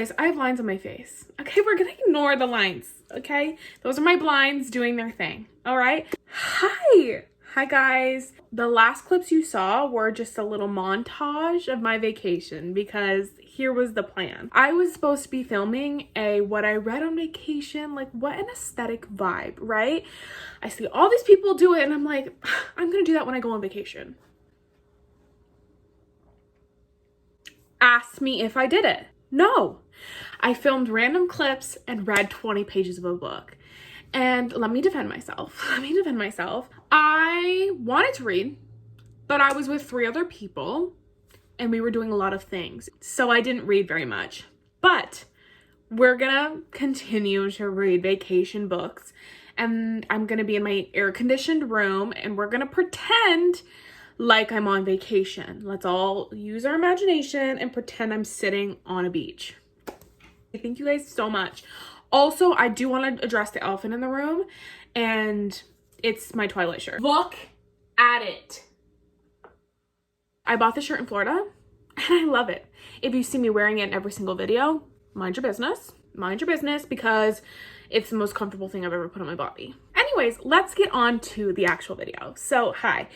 guys, I have lines on my face. Okay, we're gonna ignore the lines, okay? Those are my blinds doing their thing, all right? Hi guys. The last clips you saw were just a little montage of my vacation because here was the plan. I was supposed to be filming a what I read on vacation, like what an aesthetic vibe, right? I see all these people do it and I'm like, I'm gonna do that when I go on vacation. Ask me if I did it. No, I filmed random clips and read 20 pages of a book. And let me defend myself. I wanted to read, but I was with 3 other people and we were doing a lot of things. So I didn't read very much, but we're gonna continue to read vacation books and I'm gonna be in my air-conditioned room and we're gonna pretend like I'm on vacation. Let's all use our imagination and pretend I'm sitting on a beach. Thank you guys so much. Also, I do want to address the elephant in the room, and it's my Twilight shirt. Look at it. I bought this shirt in Florida, and I love it. If you see me wearing it in every single video, mind your business. Mind your business, because it's the most comfortable thing I've ever put on my body. Anyways, let's get on to the actual video. So, hi.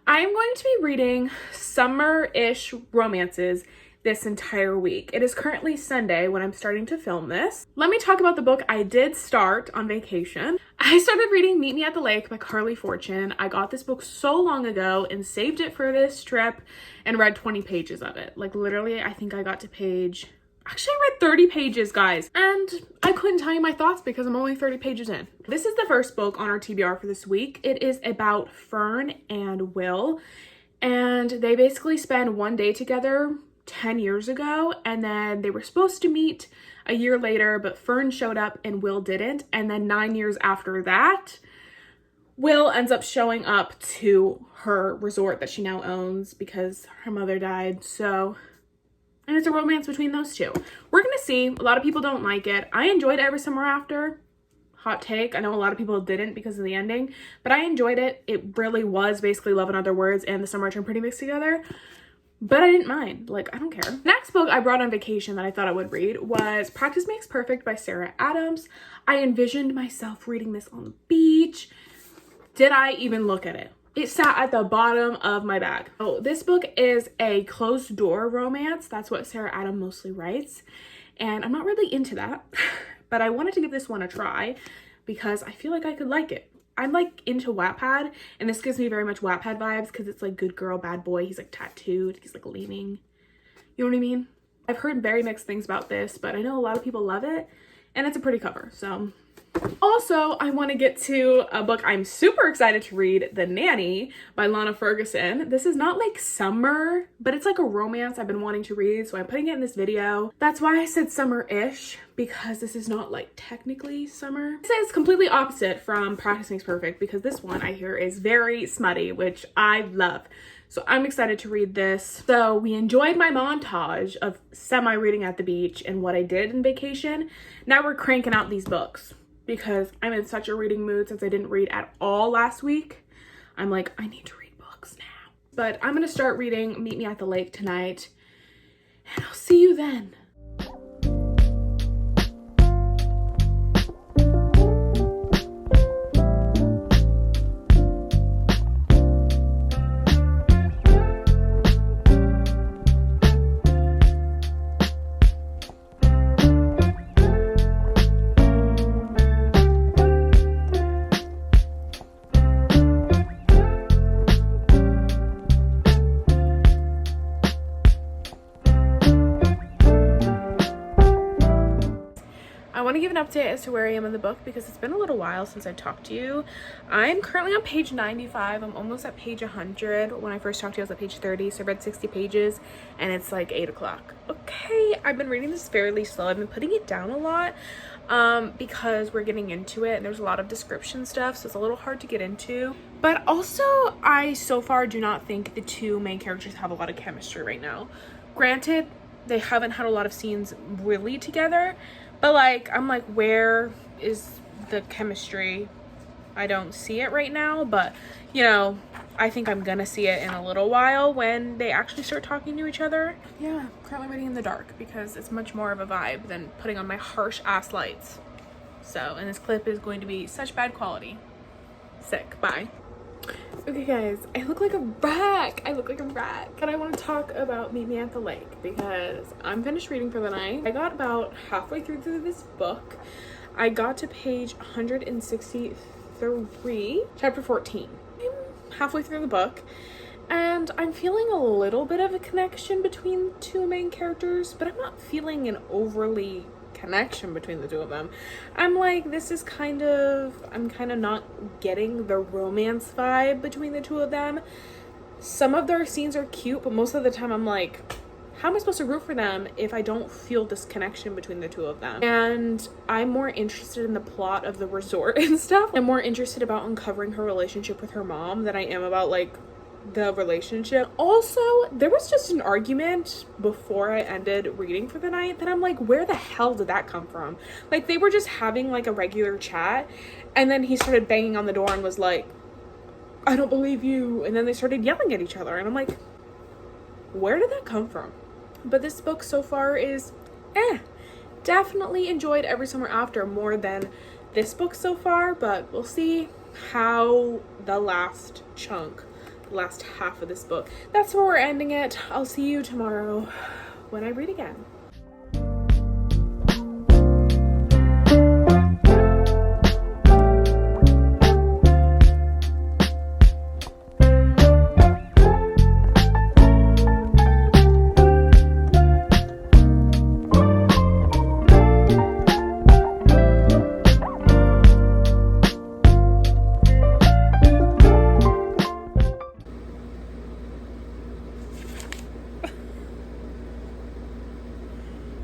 I'm going to be reading summer-ish romances this entire week. It is currently Sunday when I'm starting to film this. Let me talk about the book I did start on vacation. I started reading Meet Me at the Lake by Carly Fortune. I got this book so long ago and saved it for this trip and read 20 pages of it. Like literally, I think I got to page... Actually, I read 30 pages, guys, and I couldn't tell you my thoughts because I'm only 30 pages in. This is the first book on our TBR for this week. It is about Fern and Will, and they basically spend one day together 10 years ago, and then they were supposed to meet a year later, but Fern showed up and Will didn't, and then 9 years after that, Will ends up showing up to her resort that she now owns because her mother died, so... And it's a romance between those two. We're gonna see. A lot of people don't like it. I enjoyed Every Summer After. Hot take. I know a lot of people didn't because of the ending, but I enjoyed it. It really was basically Love in Other Words and The Summer Turned Pretty mixed together, but I didn't mind. Like, I don't care. Next book I brought on vacation that I thought I would read was Practice Makes Perfect by Sarah Adams. I envisioned myself reading this on the beach. Did I even look at it? It sat at the bottom of my bag. Oh, this book is a closed door romance. That's what Sarah Adams mostly writes. And I'm not really into that, but I wanted to give this one a try because I feel like I could like it. I'm like into Wattpad, and this gives me very much Wattpad vibes because it's like good girl, bad boy. He's like tattooed, he's like leaning. You know what I mean? I've heard very mixed things about this, but I know a lot of people love it, and it's a pretty cover, so... Also, I want to get to a book I'm super excited to read, The Nanny by Lana Ferguson. This is not like summer, but it's like a romance I've been wanting to read, so I'm putting it in this video. That's why I said summer-ish, because this is not like technically summer. This is completely opposite from Practice Makes Perfect, because this one I hear is very smutty, which I love. So I'm excited to read this. So we enjoyed my montage of semi-reading at the beach and what I did in vacation. Now we're cranking out these books, because I'm in such a reading mood since I didn't read at all last week. I'm like, I need to read books now. But I'm gonna start reading Meet Me at the Lake tonight, and I'll see you then. I want to give an update as to where I am in the book because it's been a little while since I talked to you. I'm currently on page 95. I'm almost at page 100. When I first talked to you, I was at page 30, so I read 60 pages and it's like 8 o'clock. Okay, I've been reading this fairly slow. I've been putting it down a lot because we're getting into it and there's a lot of description stuff, so it's a little hard to get into. But also, I so far do not think the two main characters have a lot of chemistry right now. Granted, they haven't had a lot of scenes really together, but like, I'm like, where is the chemistry? I don't see it right now, but you know, I think I'm gonna see it in a little while when they actually start talking to each other. Yeah, currently reading in the dark because it's much more of a vibe than putting on my harsh ass lights. So, and this clip is going to be such bad quality. Sick. Bye. Okay guys, I look like a wreck. And I want to talk about Meet Me at the Lake because I'm finished reading for the night. I got about halfway through this book. I got to page 163, chapter 14. I'm halfway through the book and I'm feeling a little bit of a connection between the two main characters, but I'm not feeling an overly connection between the two of them. I'm like, I'm kind of not getting the romance vibe between the two of them. Some of their scenes are cute, but most of the time I'm like, how am I supposed to root for them if I don't feel this connection between the two of them? And I'm more interested in the plot of the resort and stuff. I'm more interested about uncovering her relationship with her mom than I am about like the relationship. Also, there was just an argument before I ended reading for the night that I'm like, where the hell did that come from? Like, they were just having like a regular chat and then he started banging on the door and was like, I don't believe you. And then they started yelling at each other and I'm like, where did that come from? But this book so far is definitely enjoyed Every Summer After more than this book so far, but we'll see how the last half of this book. That's where we're ending it. I'll see you tomorrow when I read again.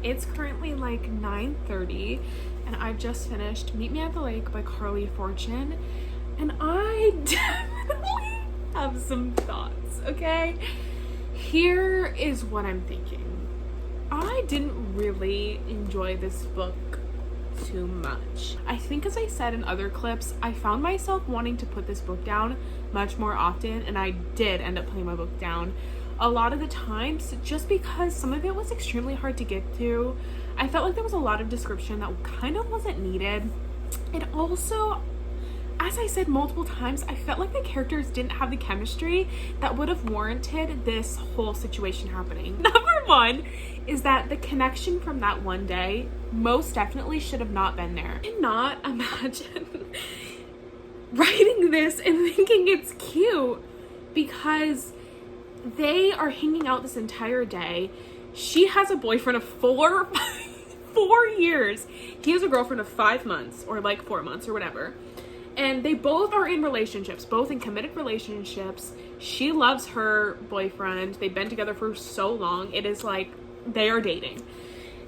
It's currently like 9:30 and I've just finished Meet Me at the Lake by Carly Fortune and I definitely have some thoughts, okay? Here is what I'm thinking. I didn't really enjoy this book too much. I think, as I said in other clips, I found myself wanting to put this book down much more often, and I did end up putting my book down a lot of the times just because some of it was extremely hard to get through. I felt like there was a lot of description that kind of wasn't needed. And also, as I said multiple times, I felt like the characters didn't have the chemistry that would have warranted this whole situation happening. Number one is that the connection from that one day most definitely should have not been there. I cannot imagine writing this and thinking it's cute because they are hanging out this entire day. She has a boyfriend of 4 years. He has a girlfriend of 5 months or like 4 months or whatever. And they both are in relationships, both in committed relationships. She loves her boyfriend. They've been together for so long. It is like they are dating.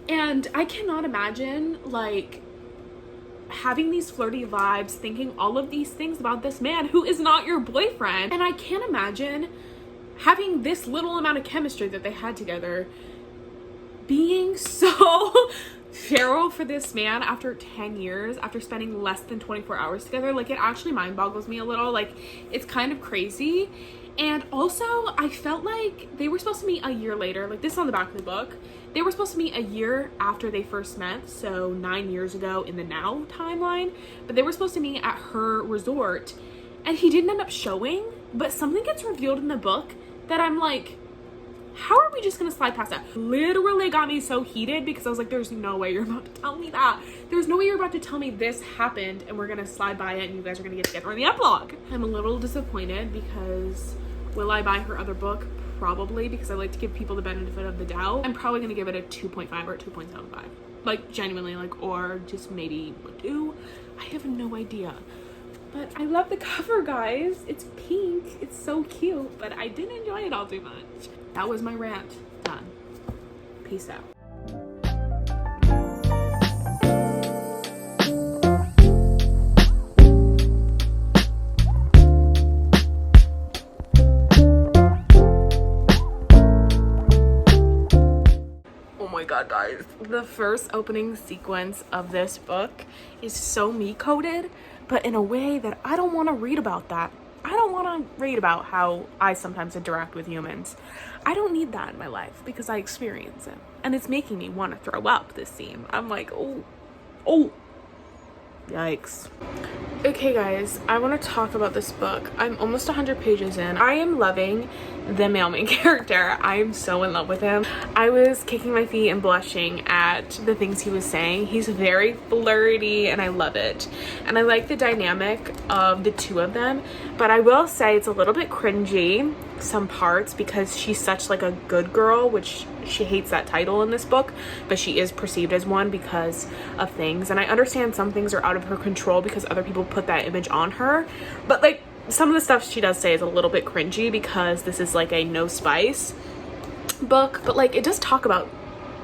And I cannot imagine like having these flirty vibes, thinking all of these things about this man who is not your boyfriend. And I can't imagine having this little amount of chemistry that they had together being so feral for this man after 10 years, after spending less than 24 hours together. Like, it actually mind boggles me a little. Like, it's kind of crazy. And also, I felt like they were supposed to meet a year later. Like, this is on the back of the book. They were supposed to meet a year after they first met, so 9 years ago in the now timeline. But they were supposed to meet at her resort, and he didn't end up showing. But something gets revealed in the book that I'm like, how are we just gonna slide past that? Literally got me so heated because I was like, there's no way you're about to tell me that. There's no way you're about to tell me this happened and we're gonna slide by it and you guys are gonna get together in the epilogue. I'm a little disappointed because will I buy her other book? Probably, because I like to give people the benefit of the doubt. I'm probably gonna give it a 2.5 or a 2.75. Like, genuinely, like, or just maybe a 2. I have no idea. But I love the cover, guys. It's pink. It's so cute, but I didn't enjoy it all too much. That was my rant. Done. Peace out. Oh my god, guys. The first opening sequence of this book is so me-coded, but in a way that I don't want to read about that. I don't want to read about how I sometimes interact with humans. I don't need that in my life because I experience it. And it's making me want to throw up, this scene. I'm like, oh, yikes. Okay guys, I want to talk about this book. I'm almost 100 pages in. I am loving the male main character. I am so in love with him. I was kicking my feet and blushing at the things he was saying. He's very flirty and I love it. And I like the dynamic of the two of them, but I will say it's a little bit cringy some parts because she's such like a good girl, which she hates that title in this book, but she is perceived as one because of things. And I understand some things are out of her control because other people put that image on her, but like some of the stuff she does say is a little bit cringy because this is like a no spice book, but like it does talk about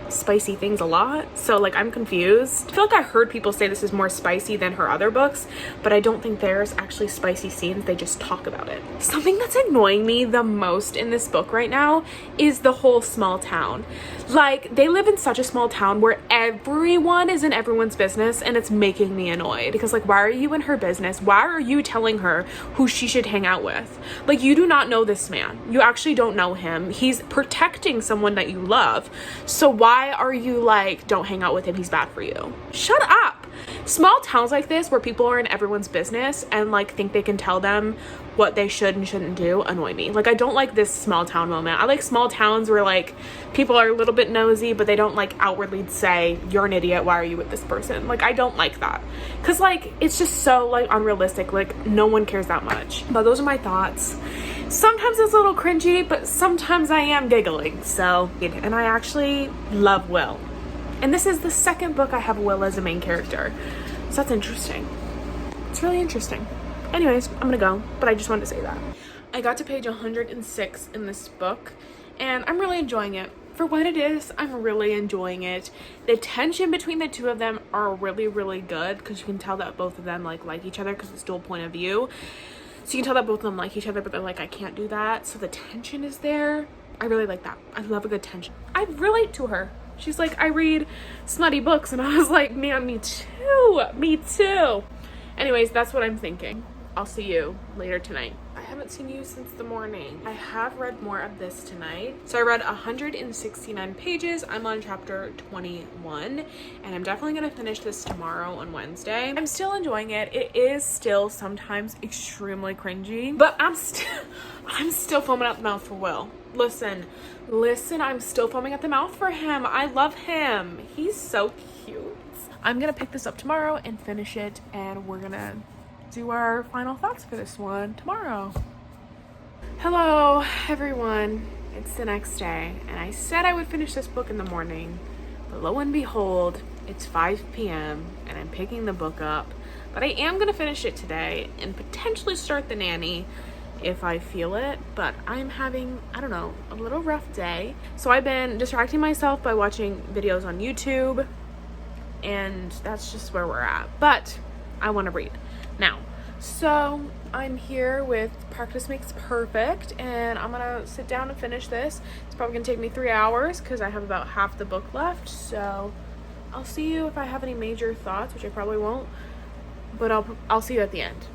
spicy things a lot, so like I'm confused. I feel like I heard people say this is more spicy than her other books, but I don't think there's actually spicy scenes. They just talk about it. Something that's annoying me the most in this book right now is the whole small town. Like, they live in such a small town where everyone is in everyone's business, and it's making me annoyed because like, why are you in her business? Why are you telling her who she should hang out with? Like, you do not know this man. You actually don't know him. He's protecting someone that you love, so why are you like, don't hang out with him, he's bad for you? Shut up. Small towns like this where people are in everyone's business and like think they can tell them what they should and shouldn't do annoy me. Like, I don't like this small town moment. I like small towns where like people are a little bit nosy, but they don't like outwardly say, you're an idiot, why are you with this person? Like, I don't like that because like it's just so like unrealistic. Like, no one cares that much. But those are my thoughts. Sometimes it's a little cringy, but sometimes I am giggling. So, and I actually love Will. And this is the second book I have Will as a main character. So that's interesting. It's really interesting. Anyways, I'm gonna go, but I just wanted to say that. I got to page 106 in this book, and I'm really enjoying it. For what it is, I'm really enjoying it. The tension between the two of them are really, really good because you can tell that both of them like each other because it's dual point of view. So you can tell that both of them like each other, but they're like, I can't do that. So the tension is there. I really like that. I love a good tension. I relate to her. She's like, I read smutty books, and I was like, man, me too. Me too. Anyways, that's what I'm thinking. I'll see you later tonight. I haven't seen you since the morning. I have read more of this tonight. So I read 169 pages. I'm on chapter 21, and I'm definitely gonna finish this tomorrow on Wednesday. I'm still enjoying it. It is still sometimes extremely cringy, but I'm still foaming at the mouth for Will. Listen, I'm still foaming at the mouth for him. I love him. He's so cute. I'm gonna pick this up tomorrow and finish it, and we're gonna do our final thoughts for this one tomorrow. Hello everyone, it's the next day, and I said I would finish this book in the morning, but lo and behold, it's 5 p.m. and I'm picking the book up. But I am gonna finish it today and potentially start the nanny if I feel it, but I'm having, I don't know, a little rough day. So I've been distracting myself by watching videos on YouTube, and that's just where we're at. But I want to read now. So I'm here with Practice Makes Perfect, and I'm gonna sit down and finish this. It's probably gonna take me 3 hours because I have about half the book left. So I'll see you if I have any major thoughts, which I probably won't, but I'll see you at the end.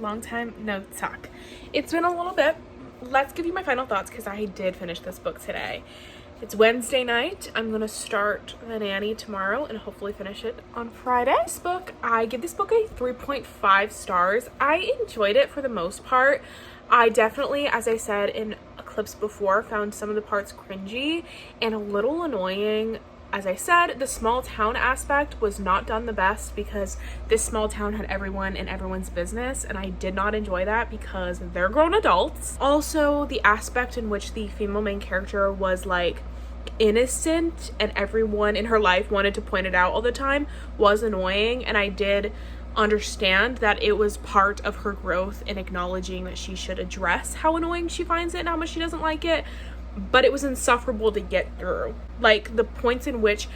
Long time no talk. It's been a little bit. Let's give you my final thoughts because I did finish this book today. It's Wednesday night. I'm gonna start The Nanny tomorrow and hopefully finish it on Friday. I give this book a 3.5 stars. I enjoyed it for the most part. I definitely, as I said in clips before, found some of the parts cringy and a little annoying. As I said, the small town aspect was not done the best because this small town had everyone in everyone's business, and I did not enjoy that because they're grown adults. Also, the aspect in which the female main character was like innocent and everyone in her life wanted to point it out all the time was annoying, and I did understand that it was part of her growth in acknowledging that she should address how annoying she finds it and how much she doesn't like it. But it was insufferable to get through. Like, the points in which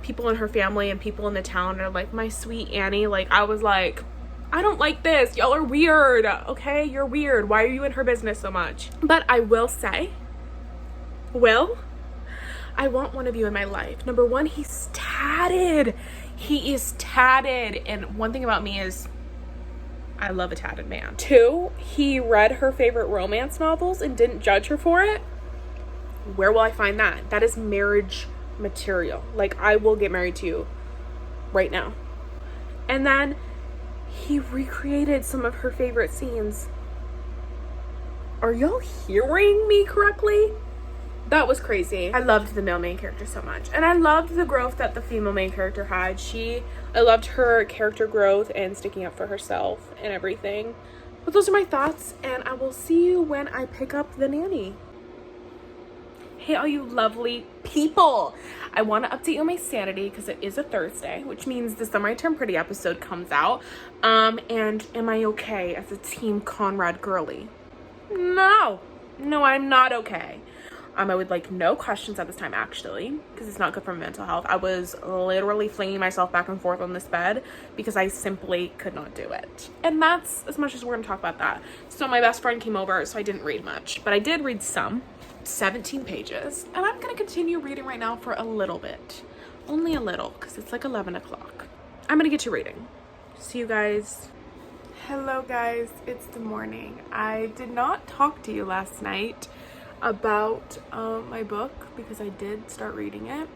people in her family and people in the town are like, my sweet Annie. Like, I was like, I don't like this. Y'all are weird. Okay, you're weird. Why are you in her business so much? But I will say, Will, I want one of you in my life. Number one, he's tatted. He is tatted. And one thing about me is I love a tatted man. Two, he read her favorite romance novels and didn't judge her for it. Where will I find that? That is marriage material. Like, I will get married to you right now. And then he recreated some of her favorite scenes. Are y'all hearing me correctly? That was crazy. I loved the male main character so much. And I loved the growth that the female main character had. I loved her character growth and sticking up for herself and everything. But those are my thoughts, and I will see you when I pick up the nanny. Hey, all you lovely people. I want to update you on my sanity because it is a Thursday, which means the Summer I Turn Pretty episode comes out. And am I okay as a Team Conrad girly? No, I'm not okay. I would like no questions at this time, actually, because it's not good for mental health. I was literally flinging myself back and forth on this bed because I simply could not do it. And that's as much as we're going to talk about that. So my best friend came over, so I didn't read much, but I did read some, 17 pages. And I'm going to continue reading right now for a little bit. Only a little, because it's like 11 o'clock. I'm going to get to reading. See you guys. Hello, guys. It's the morning. I did not talk to you last night about my book because I did start reading it.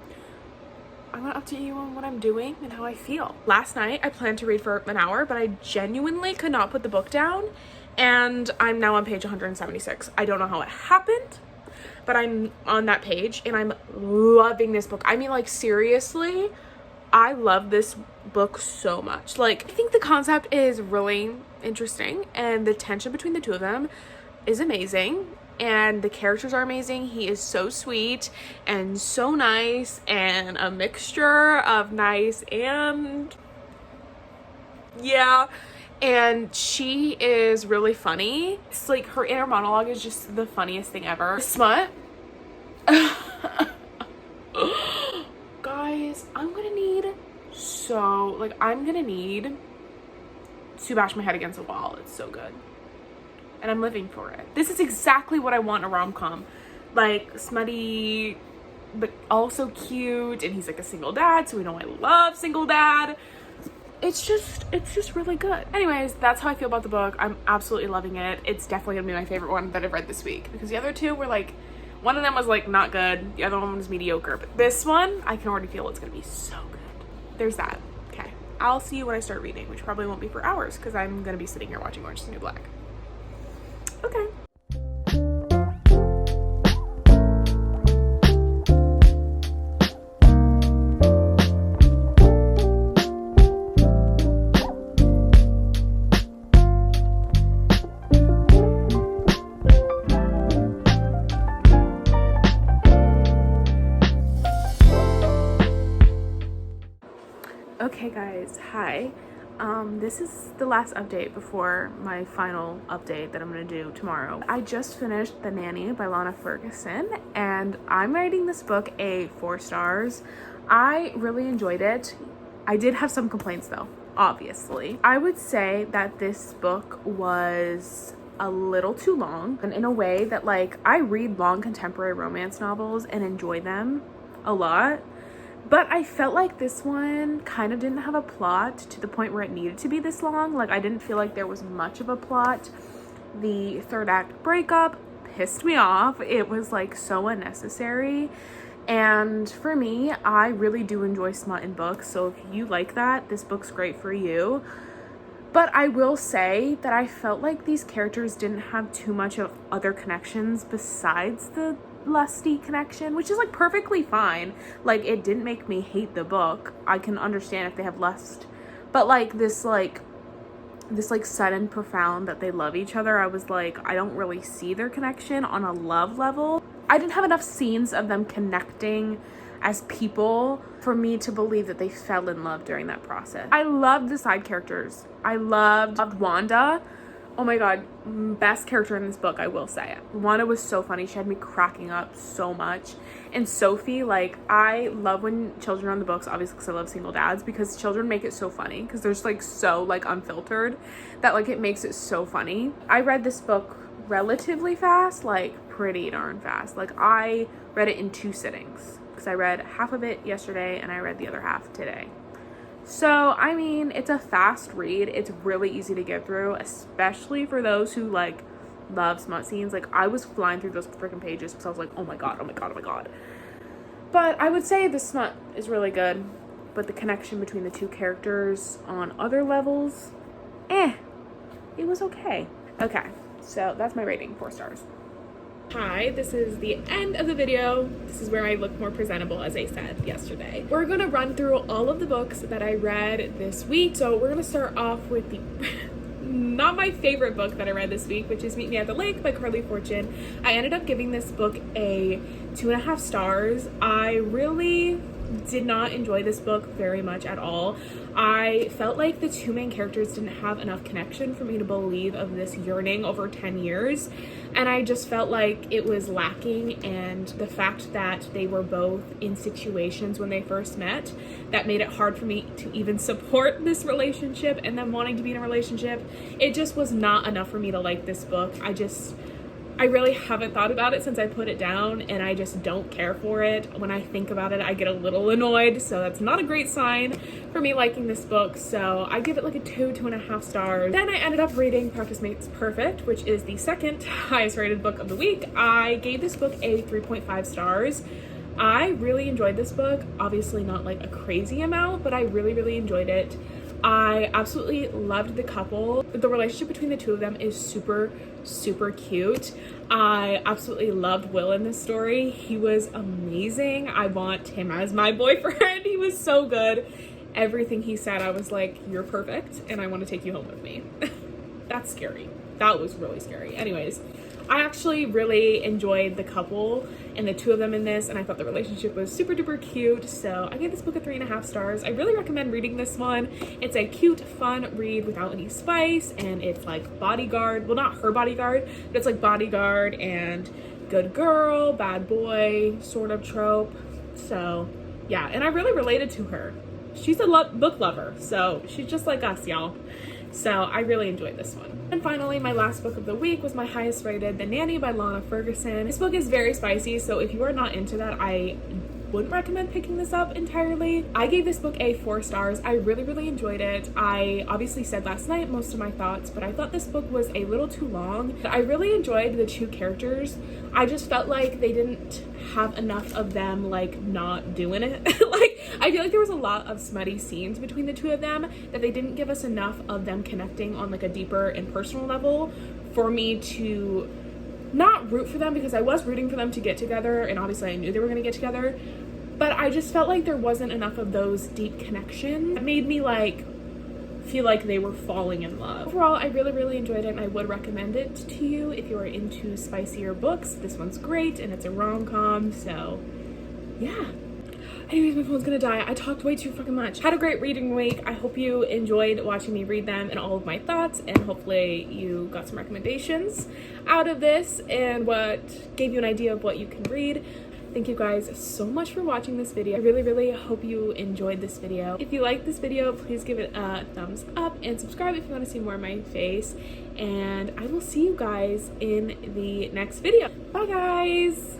I'm gonna update you on what I'm doing and how I feel. Last night I planned to read for an hour, but I genuinely could not put the book down, and I'm now on page 176. I don't know how it happened, but I'm on that page and I'm loving this book. I mean, like, seriously, I love this book so much. Like, I think the concept is really interesting and the tension between the two of them is amazing. And the characters are amazing. He is so sweet and so nice and a mixture of nice and yeah. And she is really funny. It's like her inner monologue is just the funniest thing ever. Smut. Guys, I'm gonna need to bash my head against a wall. It's so good. And I'm living for it. This is exactly what I want in a rom-com. Like, smutty, but also cute. And he's like a single dad, so we know I love single dad. It's just really good. Anyways, that's how I feel about the book. I'm absolutely loving it. It's definitely gonna be my favorite one that I've read this week. Because the other two were like, one of them was like not good. The other one was mediocre. But this one, I can already feel it's gonna be so good. There's that. Okay. I'll see you when I start reading, which probably won't be for hours because I'm gonna be sitting here watching Orange is the New Black. Okay. Okay guys, hi. This is the last update before my final update that I'm gonna do tomorrow. I just finished The Nanny by Lana Ferguson, and I'm rating this book a 4 stars. I really enjoyed it. I did have some complaints though, obviously. I would say that this book was a little too long, and in a way that, like, I read long contemporary romance novels and enjoy them a lot. But I felt like this one kind of didn't have a plot to the point where it needed to be this long. Like, I didn't feel like there was much of a plot. The third act breakup pissed me off. It was like so unnecessary. And for me, I really do enjoy smut in books. So if you like that, this book's great for you. But I will say that I felt like these characters didn't have too much of other connections besides the lusty connection, which is like perfectly fine. Like, it didn't make me hate the book. I can understand if they have lust, but like this sudden profound that they love each other, I was like, I don't really see their connection on a love level. I didn't have enough scenes of them connecting as people for me to believe that they fell in love during that process. I loved the side characters. I loved Wanda. Oh my god, best character in this book, I will say. Lana was so funny. She had me cracking up so much. And Sophie, like, I love when children are on the books, obviously because I love single dads, because children make it so funny because they're just like so like unfiltered that like it makes it so funny. I read this book relatively fast, like pretty darn fast. Like I read it in 2 sittings because I read half of it yesterday and I read the other half today. So, I mean, it's a fast read. It's really easy to get through, especially for those who, like, love smut scenes. Like, I was flying through those freaking pages because I was like, oh my god, oh my god, oh my god. But I would say the smut is really good, but the connection between the 2 characters on other levels, it was okay. Okay, so that's my rating, 4 stars. Hi, this is the end of the video. This is where I look more presentable, as I said yesterday. We're gonna run through all of the books that I read this week. So we're gonna start off with the not my favorite book that I read this week, which is Meet Me at the Lake by Carly Fortune. I ended up giving this book a 2.5 stars. I really did not enjoy this book very much at all. I felt like the 2 main characters didn't have enough connection for me to believe of this yearning over 10 years. And I just felt like it was lacking, and the fact that they were both in situations when they first met that made it hard for me to even support this relationship and them wanting to be in a relationship. It just was not enough for me to like this book. I really haven't thought about it since I put it down, and I just don't care for it. When I think about it, I get a little annoyed, so that's not a great sign for me liking this book. So I give it like a 2.5 stars. Then I ended up reading Practice Makes Perfect, which is the 2nd highest rated book of the week. I gave this book a 3.5 stars. I really enjoyed this book. Obviously not like a crazy amount, but I really, really enjoyed it. I absolutely loved the couple. The relationship between the 2 of them is super, super cute. I absolutely loved Will in this story. He was amazing. I want him as my boyfriend. He was so good. Everything he said, I was like, you're perfect, and I want to take you home with me. That's scary. That was really scary. Anyways, I actually really enjoyed the couple and the 2 of them in this, and I thought the relationship was super duper cute. So I gave this book a 3.5 stars. I really recommend reading this one. It's a cute, fun read without any spice, and it's like bodyguard. Well, not her bodyguard, but it's like bodyguard and good girl, bad boy sort of trope. So yeah, and I really related to her. She's a book lover, so she's just like us, y'all. So I really enjoyed this one. And finally, my last book of the week was my highest rated, The Nanny by Lana Ferguson. This book is very spicy, so if you are not into that, I wouldn't recommend picking this up entirely. I gave this book a 4 stars. I really, really enjoyed it. I obviously said last night most of my thoughts, but I thought this book was a little too long. I really enjoyed the 2 characters. I just felt like they didn't have enough of them like not doing it. Like, I feel like there was a lot of smutty scenes between the 2 of them that they didn't give us enough of them connecting on like a deeper and personal level for me to not root for them, because I was rooting for them to get together, and obviously I knew they were going to get together, but I just felt like there wasn't enough of those deep connections. It made me like feel like they were falling in love. Overall, I really, really enjoyed it, and I would recommend it to you if you are into spicier books. This one's great, and it's a rom-com, so yeah. Anyways, my phone's gonna die. I talked way too fucking much. Had a great reading week. I hope you enjoyed watching me read them and all of my thoughts, and hopefully you got some recommendations out of this and what gave you an idea of what you can read. Thank you guys so much for watching this video. I really, really hope you enjoyed this video. If you liked this video, please give it a thumbs up and subscribe if you want to see more of my face. And I will see you guys in the next video. Bye, guys.